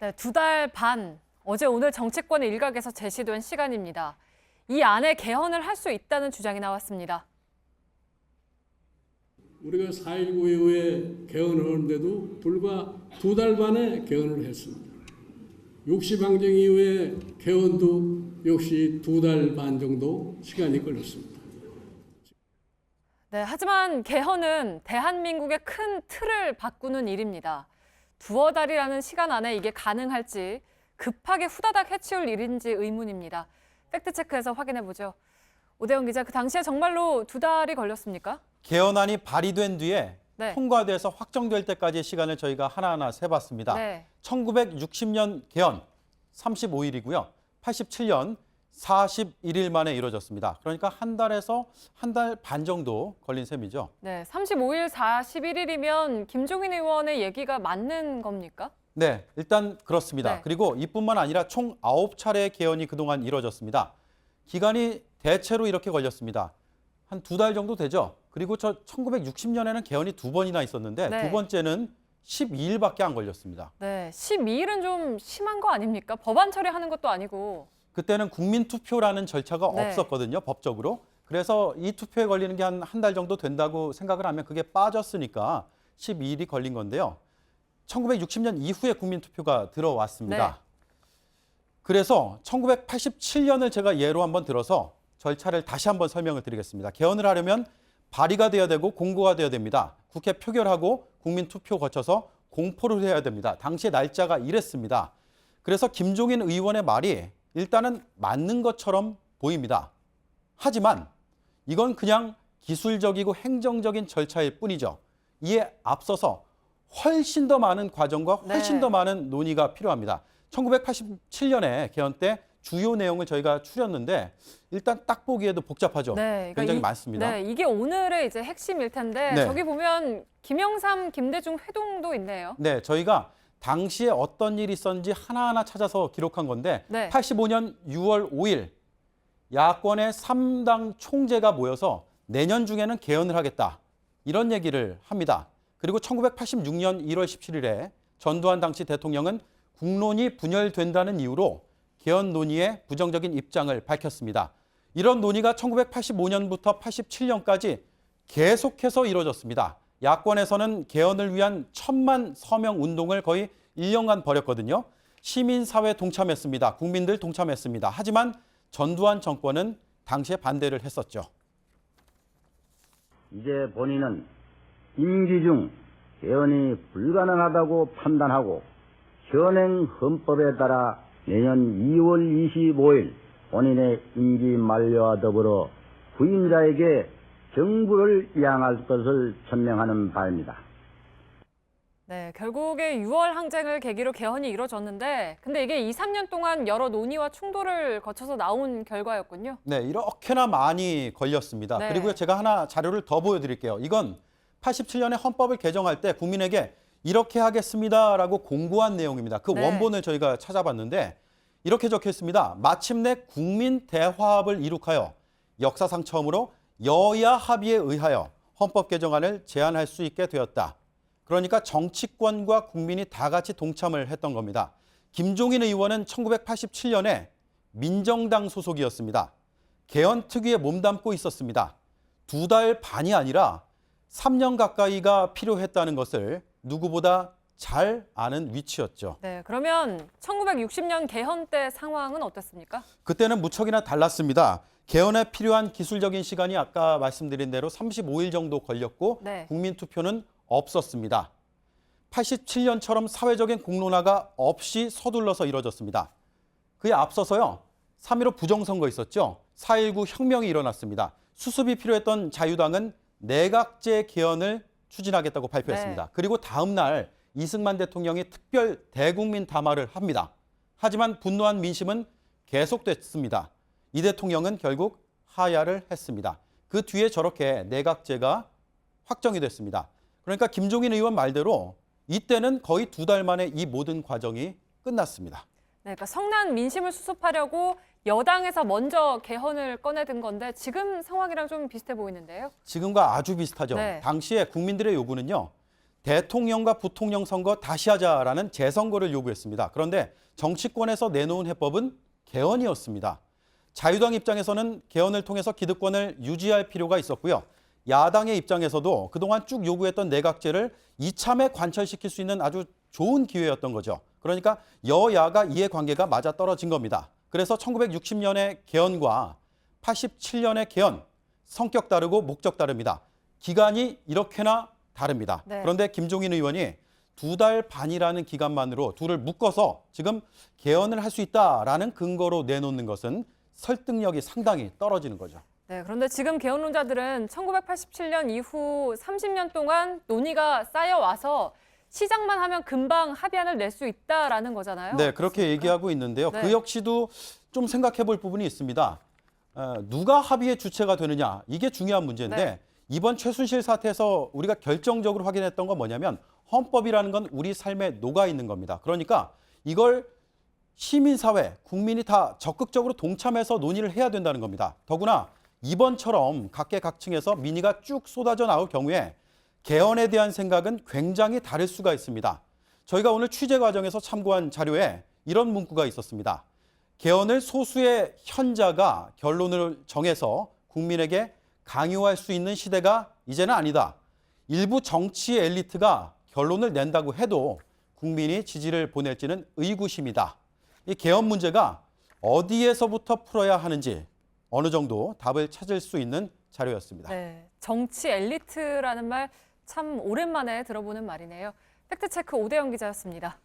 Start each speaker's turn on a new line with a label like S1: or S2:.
S1: 네, 2달 반, 어제 오늘 정치권의 일각에서 제시된 시간입니다. 이 안에 개헌을 할 수 있다는 주장이 나왔습니다.
S2: 우리가 4.19 이후에 개헌을 하는데도 불과 2달 반에 개헌을 했습니다. 60항쟁 이후에 개헌도 역시 2달 반 정도 시간이 걸렸습니다.
S1: 네, 하지만 개헌은 대한민국의 큰 틀을 바꾸는 일입니다. 두어 달이라는 시간 안에 이게 가능할지, 급하게 후다닥 해치울 일인지 의문입니다. 팩트체크해서 확인해보죠. 오대영 기자, 그 당시에 정말로 2달이 걸렸습니까?
S3: 개헌안이 발의된 뒤에
S1: 네.
S3: 통과돼서 확정될 때까지의 시간을 저희가 하나하나 세봤습니다.
S1: 네.
S3: 1960년 개헌 35일이고요. 87년 41일 만에 이루어졌습니다. 그러니까 한 달에서 한 달 반 정도 걸린 셈이죠.
S1: 네, 35일, 41일이면 김종인 의원의 얘기가 맞는 겁니까?
S3: 네, 일단 그렇습니다.
S1: 네.
S3: 그리고 이뿐만 아니라 총 9차례의 개헌이 그동안 이루어졌습니다. 기간이 대체로 이렇게 걸렸습니다. 한 2달 정도 되죠. 그리고 1960년에는 개헌이 2번이나 있었는데
S1: 네.
S3: 두 번째는 12일밖에 안 걸렸습니다.
S1: 네, 12일은 좀 심한 거 아닙니까? 법안 처리하는 것도 아니고.
S3: 그때는 국민투표라는 절차가
S1: 네.
S3: 없었거든요, 법적으로. 그래서 이 투표에 걸리는 게 한 달 정도 된다고 생각을 하면 그게 빠졌으니까 12일이 걸린 건데요. 1960년 이후에 국민투표가 들어왔습니다.
S1: 네.
S3: 그래서 1987년을 제가 예로 한번 들어서 절차를 다시 한번 설명을 드리겠습니다. 개헌을 하려면 발의가 돼야 되고 공고가 돼야 됩니다. 국회 표결하고 국민투표 거쳐서 공포를 해야 됩니다. 당시의 날짜가 이랬습니다. 그래서 김종인 의원의 말이 일단은 맞는 것처럼 보입니다. 하지만 이건 그냥 기술적이고 행정적인 절차일 뿐이죠. 이에 앞서서 훨씬 더 많은 과정과 훨씬
S1: 네.
S3: 더 많은 논의가 필요합니다. 1987년에 개헌 때 주요 내용을 저희가 추렸는데 일단 딱 보기에도 복잡하죠.
S1: 네,
S3: 굉장히 많습니다.
S1: 네, 이게 오늘의 이제 핵심일 텐데
S3: 네.
S1: 저기 보면 김영삼, 김대중 회동도 있네요.
S3: 네, 저희가 당시에 어떤 일이 있었는지 하나하나 찾아서 기록한 건데
S1: 네.
S3: 85년 6월 5일 야권의 3당 총재가 모여서 내년 중에는 개헌을 하겠다. 이런 얘기를 합니다. 그리고 1986년 1월 17일에 전두환 당시 대통령은 국론이 분열된다는 이유로 개헌 논의에 부정적인 입장을 밝혔습니다. 이런 논의가 1985년부터 87년까지 계속해서 이루어졌습니다. 야권에서는 개헌을 위한 1000만 서명 운동을 거의 1년간 벌였거든요. 시민사회 동참했습니다. 국민들 동참했습니다. 하지만 전두환 정권은 당시에 반대를 했었죠.
S4: 이제 본인은 임기 중 개헌이 불가능하다고 판단하고 현행 헌법에 따라 내년 2월 25일 본인의 임기 만료와 더불어 후임자에게 정부를 이양할 것을 천명하는 바입니다.
S1: 네, 결국에 6월 항쟁을 계기로 개헌이 이루어졌는데 근데 이게 2, 3년 동안 여러 논의와 충돌을 거쳐서 나온 결과였군요.
S3: 네, 이렇게나 많이 걸렸습니다.
S1: 네.
S3: 그리고 제가 하나 자료를 더 보여드릴게요. 이건 87년에 헌법을 개정할 때 국민에게 이렇게 하겠습니다라고 공고한 내용입니다. 그
S1: 네.
S3: 원본을 저희가 찾아봤는데 이렇게 적혀 있습니다. 마침내 국민 대화합을 이룩하여 역사상 처음으로 여야 합의에 의하여 헌법 개정안을 제안할 수 있게 되었다. 그러니까 정치권과 국민이 다 같이 동참을 했던 겁니다. 김종인 의원은 1987년에 민정당 소속이었습니다. 개헌 특위에 몸담고 있었습니다. 2달 반이 아니라 3년 가까이가 필요했다는 것을 누구보다 잘 아는 위치였죠.
S1: 네, 그러면 1960년 개헌 때 상황은 어땠습니까?
S3: 그때는 무척이나 달랐습니다. 개헌에 필요한 기술적인 시간이 아까 말씀드린 대로 35일 정도 걸렸고
S1: 네.
S3: 국민투표는 없었습니다. 87년처럼 사회적인 공론화가 없이 서둘러서 이뤄졌습니다. 그에 앞서서요. 3.15 부정선거 있었죠. 4.19 혁명이 일어났습니다. 수습이 필요했던 자유당은 내각제 개헌을 추진하겠다고 발표했습니다.
S1: 네.
S3: 그리고 다음 날 이승만 대통령이 특별 대국민 담화를 합니다. 하지만 분노한 민심은 계속됐습니다. 이 대통령은 결국 하야를 했습니다. 그 뒤에 저렇게 내각제가 확정이 됐습니다. 그러니까 김종인 의원 말대로 이때는 거의 2달 만에 이 모든 과정이 끝났습니다.
S1: 네, 그러니까 성난 민심을 수습하려고 여당에서 먼저 개헌을 꺼내든 건데 지금 상황이랑 좀 비슷해 보이는데요.
S3: 지금과 아주 비슷하죠.
S1: 네.
S3: 당시에 국민들의 요구는요. 대통령과 부통령 선거 다시 하자라는 재선거를 요구했습니다. 그런데 정치권에서 내놓은 해법은 개헌이었습니다. 자유당 입장에서는 개헌을 통해서 기득권을 유지할 필요가 있었고요. 야당의 입장에서도 그동안 쭉 요구했던 내각제를 이참에 관철시킬 수 있는 아주 좋은 기회였던 거죠. 그러니까 여야가 이해관계가 맞아떨어진 겁니다. 그래서 1960년의 개헌과 87년의 개헌, 성격 다르고 목적 다릅니다. 기간이 이렇게나 다릅니다.
S1: 네.
S3: 그런데 김종인 의원이 2달 반이라는 기간만으로 둘을 묶어서 지금 개헌을 할 수 있다라는 근거로 내놓는 것은 설득력이 상당히 떨어지는 거죠.
S1: 네, 그런데 지금 개헌론자들은 1987년 이후 30년 동안 논의가 쌓여와서 시작만 하면 금방 합의안을 낼 수 있다라는 거잖아요.
S3: 네, 그렇게 얘기하고 있는데요.
S1: 네.
S3: 그 역시도 좀 생각해 볼 부분이 있습니다. 누가 합의의 주체가 되느냐, 이게 중요한 문제인데
S1: 네.
S3: 이번 최순실 사태에서 우리가 결정적으로 확인했던 건 뭐냐면 헌법이라는 건 우리 삶에 녹아 있는 겁니다. 그러니까 이걸 시민사회, 국민이 다 적극적으로 동참해서 논의를 해야 된다는 겁니다. 더구나 이번처럼 각계각층에서 민의가 쭉 쏟아져 나올 경우에 개헌에 대한 생각은 굉장히 다를 수가 있습니다. 저희가 오늘 취재 과정에서 참고한 자료에 이런 문구가 있었습니다. 개헌을 소수의 현자가 결론을 정해서 국민에게 강요할 수 있는 시대가 이제는 아니다. 일부 정치 엘리트가 결론을 낸다고 해도 국민이 지지를 보낼지는 의구심이다. 이 개헌 문제가 어디에서부터 풀어야 하는지 어느 정도 답을 찾을 수 있는 자료였습니다.
S1: 네, 정치 엘리트라는 말 참 오랜만에 들어보는 말이네요. 팩트체크 오대영 기자였습니다.